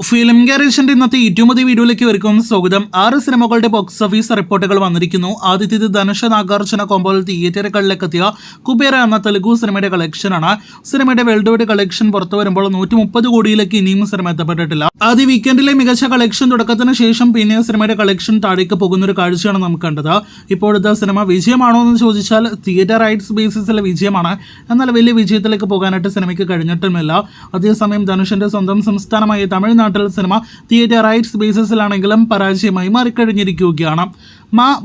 Film ഗാരേജിന്റെ ഇന്നത്തെ ഏറ്റവും പുതിയ വീഡിയോയിലേക്ക് വരുക്കും സ്വാഗതം. 6 സിനിമകളുടെ ബോക്സ് ഓഫീസ് റിപ്പോർട്ടുകൾ വന്നിരിക്കുന്നു. ആദ്യത്തേത് ധനുഷ് നാഗാർജുന കോമ്പോയിൽ തിയേറ്ററുകളിലേക്ക് എത്തിയ കുബേര എന്ന തെലുഗു സിനിമയുടെ കളക്ഷനാണ്. സിനിമയുടെ വേൾഡ് വൈഡ് കളക്ഷൻ പുറത്തു വരുമ്പോൾ 130 കോടിയിലേക്ക് ഇനിയും സിനിമ എത്തപ്പെട്ടിട്ടില്ല. ആദ്യ വീക്കെൻഡിലെ മികച്ച കളക്ഷൻ തുടക്കത്തിന് ശേഷം പിന്നെ സിനിമയുടെ കളക്ഷൻ താഴേക്ക് പോകുന്ന ഒരു കാഴ്ചയാണ് നമുക്ക് കണ്ടത്. ഇപ്പോഴത്തെ സിനിമ വിജയമാണോ എന്ന് ചോദിച്ചാൽ തിയേറ്റർ റൈറ്റ്സ് ബേസിസിലെ വിജയമാണ്. എന്നാൽ വലിയ വിജയത്തിലേക്ക് പോകാനായിട്ട് സിനിമയ്ക്ക് കഴിഞ്ഞിട്ടുമില്ല. അതേസമയം ധനുഷിന്റെ സ്വന്തം സംസ്ഥാനമായ തമിഴ്നാട്ടിൽ സിനിമ തിയേറ്റർ റൈറ്റ്സ് ബേസിസിലാണെങ്കിലും പരാജയമായി മാറിക്കഴിഞ്ഞിരിക്കുകയാണ്.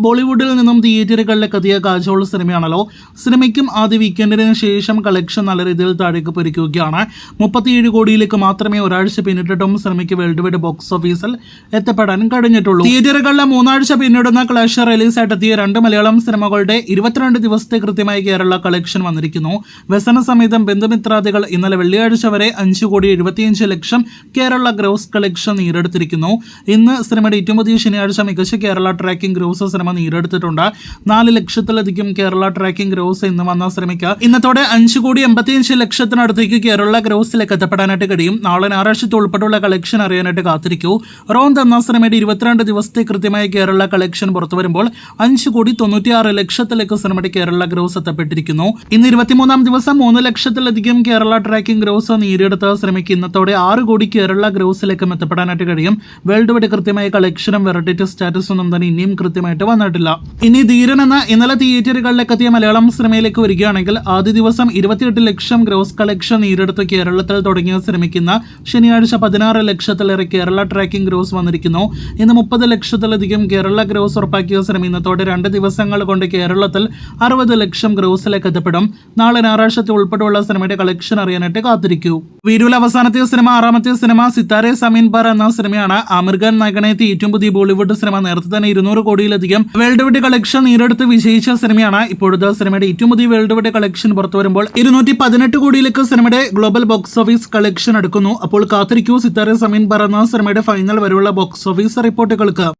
ബോളിവുഡിൽ നിന്നും തിയേറ്ററുകളിലേക്ക് എത്തിയ കാജോൾ സിനിമയാണല്ലോ. സിനിമയ്ക്കും ആദ്യ വീക്കെൻഡിന് ശേഷം കളക്ഷൻ നല്ല രീതിയിൽ താഴേക്ക് പോയിരിക്കുകയാണ്. 37 കോടിയിലേക്ക് മാത്രമേ ഒരാഴ്ച പിന്നിട്ടിട്ടും സിനിമയ്ക്ക് വേൾഡ് വൈഡ് ബോക്സ് ഓഫീസിൽ എത്തപ്പെടാൻ കഴിഞ്ഞിട്ടുള്ളൂ. തിയേറ്ററുകളിലെ 3 ആഴ്ച പിന്നിടുന്ന ക്ലാഷ് റിലീസായിട്ടെത്തിയ 2 മലയാളം സിനിമകളുടെ 22 ദിവസത്തെ കൃത്യമായി കേരള കളക്ഷൻ വന്നിരിക്കുന്നു. വ്യസന സമേതം ബന്ധുമിത്രാദികൾ ഇന്നലെ വെള്ളിയാഴ്ച വരെ 5,75,00,000 കേരള ഗ്രോസ് കളക്ഷൻ നേടിയെടുത്തിരിക്കുന്നു. ഇന്ന് സിനിമയുടെ ഏറ്റവും പുതിയ ശനിയാഴ്ച മികച്ച കേരള ട്രാക്കിംഗ് ഗ്രോസ് സിനിമ നേടിയെടുത്തിട്ടുണ്ട്. 4 ലക്ഷത്തിലധികം കേരള ട്രാക്കിംഗ് ഗ്രോസ് ഇന്ന് വന്ന സിനിമയ്ക്ക് ഇന്നത്തോടെ 5,85,00,000 കേരള ഗ്രോസിലേക്ക് എത്തപ്പെടാനായിട്ട് കഴിയും. നാളെ ഞായറാഴ്ചത്തെ ഉൾപ്പെടെയുള്ള കളക്ഷൻ അറിയാനായിട്ട് കാത്തിരിക്കൂ. റോന്ത് എന്ന സിനിമയുടെ 22 ദിവസത്തെ കൃത്യമായ കേരള കളക്ഷൻ പുറത്തു വരുമ്പോൾ 5,96,00,000 സിനിമയുടെ കേരള ഗ്രോസ് എത്തപ്പെട്ടിരിക്കുന്നു. ഇന്ന് 23-ാം ദിവസം 3 ലക്ഷത്തിലധികം കേരള ട്രാക്കിംഗ് ഗ്രോസ് നേടിയെടുത്ത സിനിമയ്ക്ക് ഇന്നത്തോടെ 6 കോടി കേരള ഗ്രോസിലേക്കും എത്തപ്പെടാനായിട്ട് കഴിയും. വേൾഡ് വൈഡ് കൃത്യമായ കളക്ഷനും വെറൈറ്റി സ്റ്റാറ്റസ് ഒന്നും തന്നെ ഇനിയും കൃത്യമായിട്ട് വന്നിട്ടില്ല. ഇനി ധീരൻ എന്ന ഇന്നലെ തിയേറ്ററുകളിലേക്ക് എത്തിയ മലയാളം സിനിമയിലേക്ക് വരികയാണെങ്കിൽ ആദ്യ ദിവസം 28 ലക്ഷം ഗ്രോസ് കളക്ഷൻ നേടിയെടുത്ത് കേരളത്തിൽ തുടങ്ങിയ സിനിമയ്ക്ക് ഇന്ന് ശനിയാഴ്ച 16 ലക്ഷത്തിലേറെ കേരള ട്രാക്കിംഗ് ഗ്രോസ് വന്നിരിക്കുന്നു. ഇന്ന് 30 ലക്ഷത്തിലധികം കേരള ഗ്രോസ് ഉറപ്പാക്കിയ സിനിമ ഇന്നത്തോടെ 2 ദിവസങ്ങൾ കൊണ്ട് കേരളത്തിൽ 60 ലക്ഷം ഗ്രോസിലേക്ക് എത്തപ്പെടും. നാളെ ഞായറാഴ്ചത്തെ ഉൾപ്പെടെയുള്ള സിനിമയുടെ കളക്ഷൻ അറിയാനായിട്ട് കാത്തിരിക്കൂ. വീഡിയോയിലെ അവസാനത്തെ സിനിമ 6ാമത്തെ സിനിമ സിത്താരെ സമീൻ ബാർ എന്ന സിനിമയാണ്. ആമിർ ഖാൻ നായകനെത്തി ഏറ്റവും പുതിയ ബോളിവുഡ് സിനിമ നേരത്തെ തന്നെ 200 കോടിയിലധികം വേൾഡ് വൈഡ് കളക്ഷൻ നേടിയെടുത്ത് വിജയിച്ച സിനിമയാണ്. ഇപ്പോഴത്തെ സിനിമയുടെ ഏറ്റവും പുതിയ വേൾഡ് വൈഡ് കളക്ഷൻ പുറത്തു വരുമ്പോൾ 218 കോടിയിലേക്ക് സിനിമയുടെ ഗ്ലോബൽ ബോക്സ് ഓഫീസ് കളക്ഷൻ എടുക്കുന്നു. അപ്പോൾ കാത്തിരിക്കൂ സിത്താരെ സമീൻ ബാർ എന്ന സിനിമയുടെ ഫൈനൽ വരെയുള്ള ബോക്സ് ഓഫീസ് റിപ്പോർട്ടുകൾക്ക്.